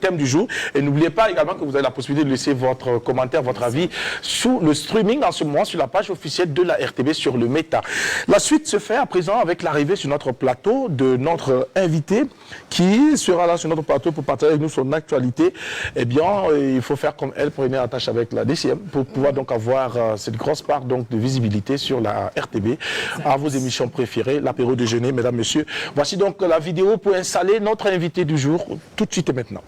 thème du jour. Et n'oubliez pas également que vous avez la possibilité de laisser votre commentaire, votre avis sous le streaming en ce moment sur la page officielle de la RTB sur le Meta. La suite se fait à présent avec l'arrivée sur notre plateau de notre invité qui sera là sur notre plateau pour partager avec nous son actualité. Eh bien, il faut faire comme elle, prenez attache avec la DCM pour pouvoir donc avoir cette grosse part donc de visibilité sur la RTB à vos émissions préférées, l'apéro déjeuner, mesdames, messieurs. Voici donc la vidéo pour installer notre invité du jour tout de suite et maintenant.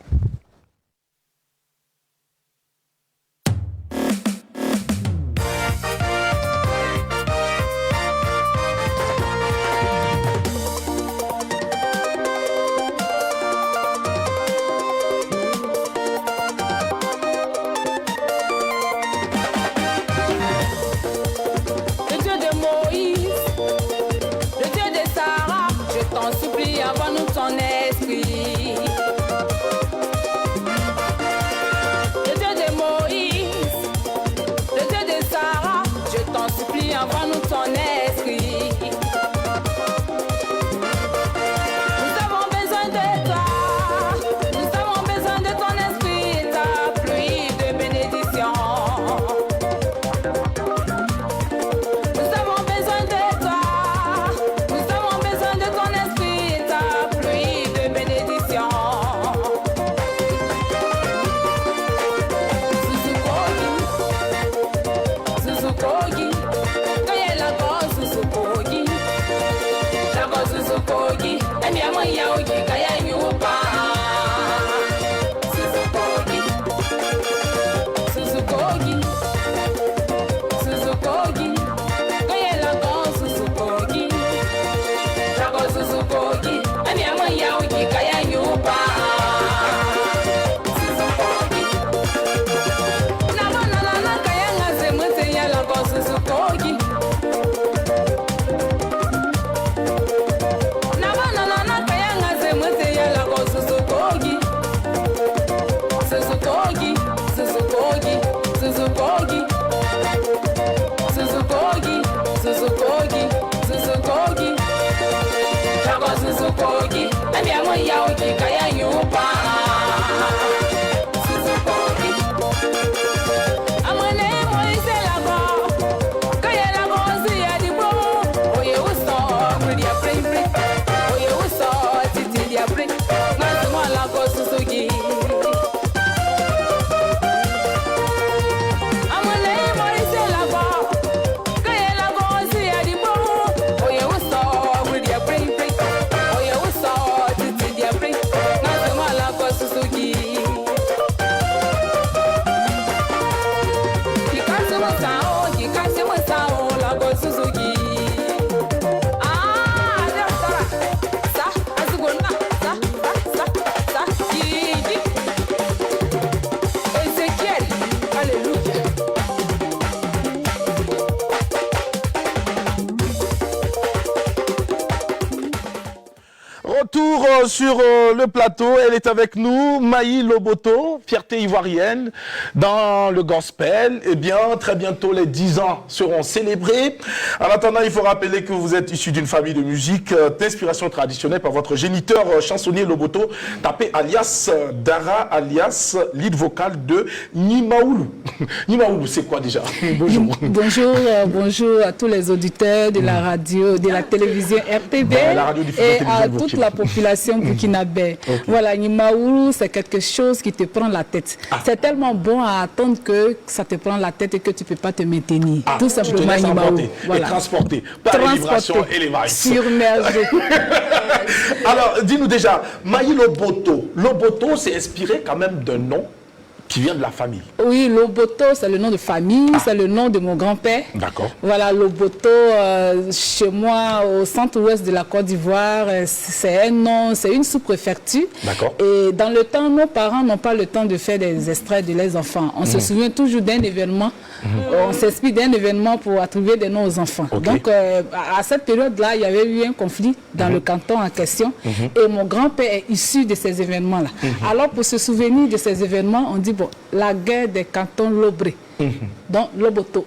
Sur le plateau, elle est avec nous, Maï Loboto, fierté ivoirienne dans le gospel. Eh bien, très bientôt, les 10 ans seront célébrés. En attendant, il faut rappeler que vous êtes issu d'une famille de musique d'inspiration traditionnelle par votre géniteur chansonnier Loboto, tapé alias Dara, alias lead vocal de Nimaoulou. Nimaoulou, c'est quoi déjà? Bonjour. Bonjour à tous les auditeurs de la radio, de la télévision RTB et à toute la population burkinabé. Okay. Voilà, Nimaoulou, c'est quelque chose qui te prend la tête. C'est tellement bon à attendre que ça te prend la tête et que tu ne peux pas te maintenir. Tout simplement, Nimaoulou. Voilà. Et transporter par les vibrations et les vibes. Surmergé. Alors, dis-nous déjà, Maï Loboto. Loboto, c'est inspiré quand même d'un nom qui vient de la famille. Oui, Loboto, c'est le nom de famille, c'est le nom de mon grand-père. D'accord. Voilà, Loboto, chez moi, au centre-ouest de la Côte d'Ivoire, c'est un nom, c'est une sous-préfecture. D'accord. Et dans le temps, nos parents n'ont pas le temps de faire des extraits de leurs enfants. On se souvient toujours d'un événement, on s'inspire d'un événement pour attribuer des noms aux enfants. Okay. Donc, à cette période-là, il y avait eu un conflit dans le canton en question. Et mon grand-père est issu de ces événements-là. Alors, pour se souvenir de ces événements, on dit, bon, la guerre des cantons Lobré. Donc, Loboto.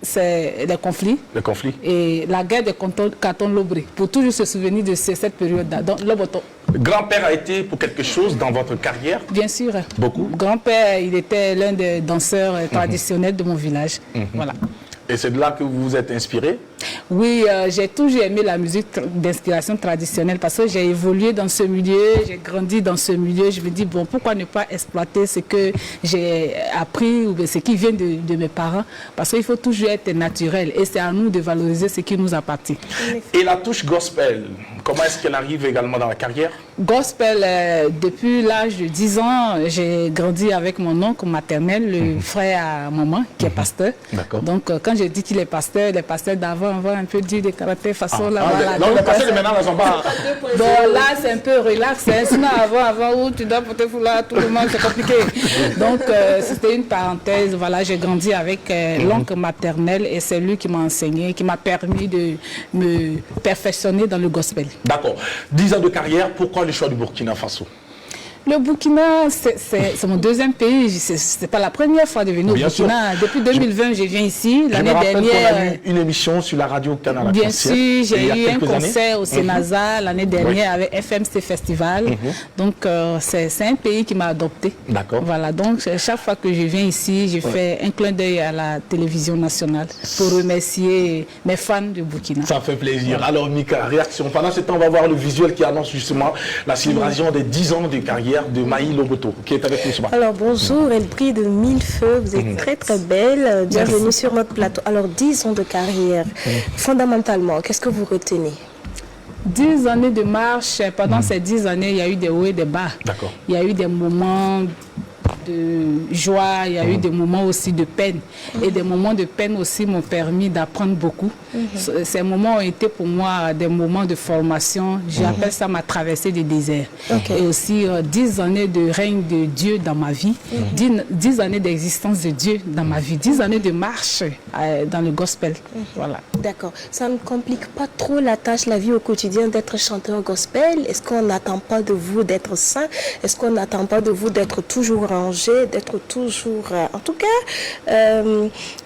C'est les conflits. Les conflits. Et la guerre des cantons Lobré. Pour toujours se souvenir de cette période-là. Donc, Loboto. Grand-père a été pour quelque chose dans votre carrière? Bien sûr. Beaucoup? Grand-père, il était l'un des danseurs traditionnels de mon village. Voilà. Et c'est de là que vous vous êtes inspiré? Oui, j'ai toujours aimé la musique d'inspiration traditionnelle parce que j'ai évolué dans ce milieu, j'ai grandi dans ce milieu. Je me dis, bon, pourquoi ne pas exploiter ce que j'ai appris ou ce qui vient de mes parents? Parce qu'il faut toujours être naturel et c'est à nous de valoriser ce qui nous appartient. Et la touche gospel, comment est-ce qu'elle arrive également dans la carrière? Gospel, depuis l'âge de 10 ans, j'ai grandi avec mon oncle maternel, le frère à maman, qui est pasteur. Donc, quand je dis qu'il est pasteur, les pasteurs d'avant, un peu dur de caractère, façon là. Non, les pasteurs de maintenant ne sont pas... Bon, là, c'est un peu relax. Hein. Sinon, avant, où tu dois porter foulard, tout le monde, c'est compliqué. Donc, c'était une parenthèse. Voilà, j'ai grandi avec l'oncle maternel et c'est lui qui m'a enseigné, qui m'a permis de me perfectionner dans le gospel. D'accord. 10 ans de carrière, pourquoi le choix du Burkina Faso? Le Burkina, c'est mon deuxième pays. Ce n'est pas la première fois de venir au Burkina. Depuis 2020, je viens ici. L'année dernière, on a eu une émission sur la radio Canal. Bien sûr, j'ai eu un concert au Sénasa l'année dernière avec FMC Festival. Donc, c'est un pays qui m'a adopté. D'accord. Voilà, donc chaque fois que je viens ici, je fais un clin d'œil à la télévision nationale pour remercier mes fans du Burkina. Ça fait plaisir. Voilà. Alors, Mika, réaction. Pendant ce temps, on va voir le visuel qui annonce justement la célébration des 10 ans de carrière de Maï Loboto, qui est avec nous ce matin. Alors bonjour, elle brille de mille feux, vous êtes très très belle, bienvenue sur notre plateau. Alors 10 ans de carrière, fondamentalement, qu'est-ce que vous retenez? 10 années de marche, pendant ces 10 années, il y a eu des hauts et des bas. Il y a eu des moments de joie, il y a eu des moments aussi de peine. Et des moments de peine aussi m'ont permis d'apprendre beaucoup. Ces moments ont été pour moi des moments de formation. J'appelle ça ma traversée du désert. Et aussi 10 années de règne de Dieu dans ma vie, 10 années d'existence de Dieu dans ma vie, 10 années de marche dans le gospel. Voilà. D'accord. Ça ne complique pas trop la tâche, la vie au quotidien d'être chanteur gospel? Est-ce qu'on n'attend pas de vous d'être saint? Est-ce qu'on n'attend pas de vous d'être toujours rangé, d'être toujours, en tout cas,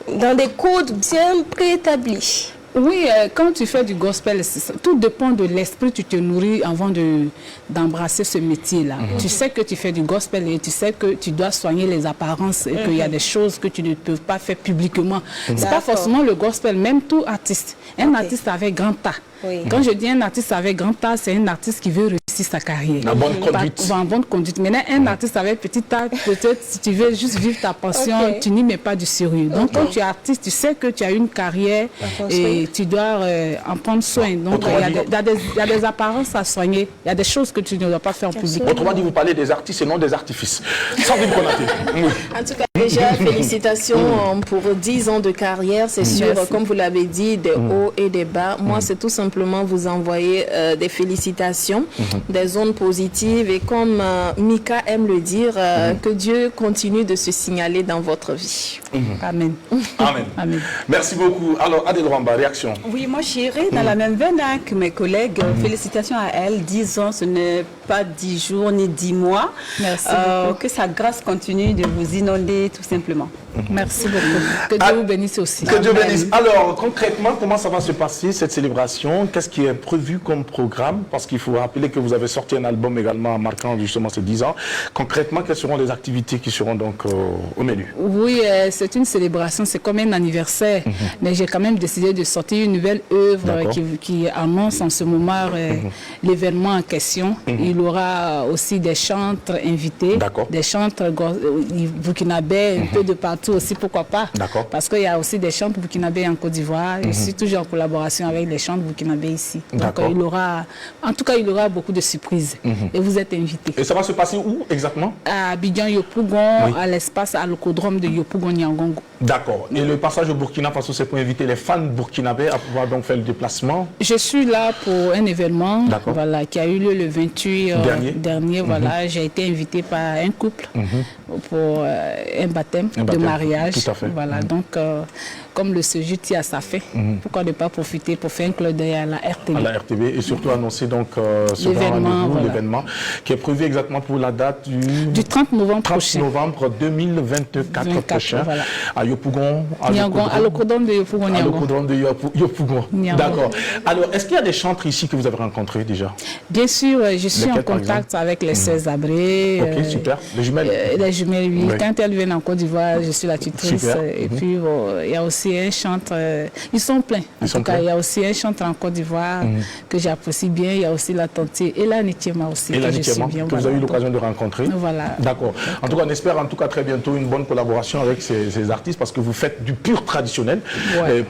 dans des codes bien préétablis? Oui, quand tu fais du gospel, tout dépend de l'esprit que tu te nourris avant d'embrasser ce métier-là. Tu sais que tu fais du gospel et tu sais que tu dois soigner les apparences et qu'il y a des choses que tu ne peux pas faire publiquement. C'est pas forcément le gospel, même tout artiste. Un artiste avec grand A. Quand je dis un artiste avec grand A, c'est un artiste qui veut réussir sa carrière. En bonne conduite. En bonne conduite. Maintenant, un artiste avec petit A, peut-être si tu veux juste vivre ta passion, tu n'y mets pas du sérieux. Donc, quand tu es artiste, tu sais que tu as une carrière et tu dois en prendre soin. Donc, il y a des apparences à soigner. Il y a des choses que tu ne dois pas faire en public. Autrement dit, vous parlez des artistes et non des artifices. Sandrine Konaté. En tout cas, déjà, félicitations pour 10 ans de carrière. C'est sûr, comme vous l'avez dit, des hauts et des bas. Moi, c'est tout simplement vous envoyer des félicitations, des ondes positives et comme Mika aime le dire, que Dieu continue de se signaler dans votre vie. Amen. Amen. Amen. Merci beaucoup. Alors, Adèle Rwamba, réaction? Oui, moi j'irai dans la même veine que mes collègues. Félicitations à elle. 10 ans, ce n'est pas 10 jours ni 10 mois. Merci beaucoup. Que sa grâce continue de vous inonder tout simplement. Merci beaucoup. Que Dieu vous bénisse aussi. Que Dieu bénisse. Alors, concrètement, comment ça va se passer, cette célébration? Qu'est-ce qui est prévu comme programme? Parce qu'il faut rappeler que vous avez sorti un album également marquant justement ces 10 ans. Concrètement, quelles seront les activités qui seront donc au menu? Oui, c'est une célébration, c'est comme un anniversaire. Mais j'ai quand même décidé de sortir une nouvelle œuvre qui annonce en ce moment l'événement en question. Il y aura aussi des chantres invités, des chantres burkinabés, un peu de partout aussi, pourquoi pas. Parce qu'il y a aussi des chantres burkinabés en Côte d'Ivoire. Je suis toujours en collaboration avec les chantres burkinabés ici. Donc il aura, en tout cas, il y aura beaucoup de surprises. Et vous êtes invités. Et ça va se passer où exactement? À Abidjan, Yopougon, à l'espace, à l'Ocodrome de Yopougon-Niangongo. D'accord. Et le passage au Burkina Faso, c'est pour inviter les fans burkinabés à pouvoir donc faire le déplacement? Je suis là pour un événement qui a eu lieu le 28 dernier. Voilà, j'ai été invité par un couple pour un baptême de mariage. Tout à fait. Voilà, donc comme le séjour tient à sa fin, pourquoi ne pas profiter pour faire un clin d'œil et à la RTB. À la RTB et surtout annoncer donc ce grand rendez-vous, l'événement qui est prévu exactement pour la date du 30 novembre prochain. 30 novembre 2024 prochain. Voilà. À Yopougon, à l'Ocodon de Yopougon. À l'Ocodon de Yopougon. D'accord. Alors, est-ce qu'il y a des chantres ici que vous avez rencontrés déjà? Bien sûr, je suis en contact avec les 16 abrés. Ok, super. Les jumelles? Les jumelles, oui. Quand elles viennent en Côte d'Ivoire, je suis la tutrice. Super. Et puis, il y a aussi un chantre. Ils sont pleins. En tout cas, il y a aussi un chantre en Côte d'Ivoire que j'apprécie bien. Il y a aussi la Tantier et la Nitiema aussi. Et la Nitiema, que vous avez eu l'occasion de rencontrer. Voilà. D'accord. En tout cas, on espère en tout cas très bientôt une bonne collaboration avec ces artistes parce que vous faites du pur traditionnel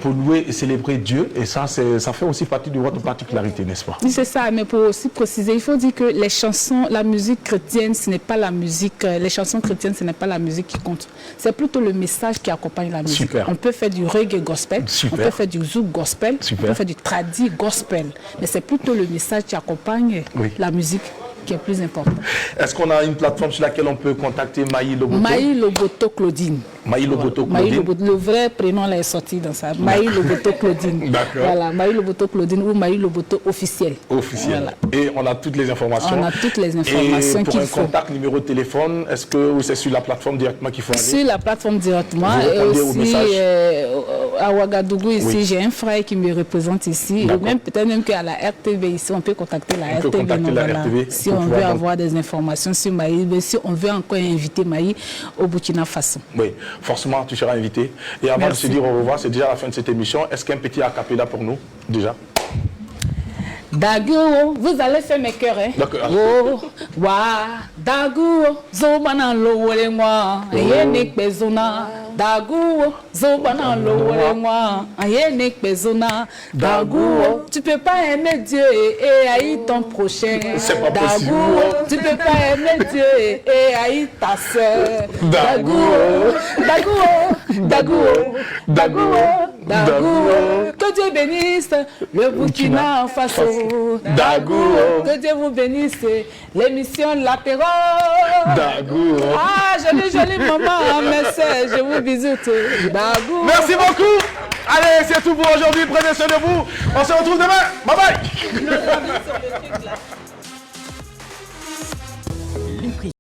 pour louer et célébrer Dieu. Et ça fait aussi partie de votre particularité, n'est-ce pas? Oui, c'est ça. Mais pour aussi préciser, il faut dire que les chansons, la musique chrétienne, ce n'est pas la musique. Les chansons chrétiennes, ce n'est pas la musique qui compte. C'est plutôt le message qui accompagne la musique. Super. On peut faire du reggae gospel, Super. on peut faire du zouk gospel, Super. on peut faire du tradi gospel. Mais c'est plutôt le message qui accompagne la musique qui est plus important. Est-ce qu'on a une plateforme sur laquelle on peut contacter Maï Loboto? Maï Loboto Claudine. Maï Loboto Claudine. Le vrai prénom là est sorti dans ça. Maï Loboto Claudine. D'accord. Voilà, Maï Loboto Claudine ou Maï Loboto officiel. Officiel. Voilà. Et on a toutes les informations. On a toutes les informations qu'il faut. Et pour un contact, numéro de téléphone, est-ce que c'est sur la plateforme directement qu'il faut aller? Sur la plateforme directement. Vous répondez au message. À Ouagadougou, ici, j'ai un frère qui me représente ici. Et même peut-être même qu'à la RTB ici, on peut contacter la RTB. Contacter la RTB si on veut avoir des informations sur Maï, mais si on veut encore inviter Maï au Burkina Faso. Oui, forcément, tu seras invité. Et avant de se dire au revoir, c'est déjà la fin de cette émission. Est-ce qu'un petit acapella pour nous, déjà? Daguo, vous allez faire mes cœurs, hein? D'accord. Oh, wa, Daguo, zobana lowole moi, yenek bezona. Daguo, zobana lowole moi, yenek bezona. Daguo, tu peux pas aimer Dieu et haïr ton prochain. C'est pas possible. Daguo, tu peux pas aimer Dieu et haïr ta sœur. Daguo, Daguo, Daguo, Daguo, Daguo. Que Dieu bénisse le Burkina Faso. Daguo. Que Dieu vous bénisse. L'émission L'Apéro. Daguo. Ah, jolie maman, merci. Je vous bisous. Daguo. Merci beaucoup. Allez, c'est tout pour aujourd'hui. Prenez soin de vous. On se retrouve demain. Bye bye.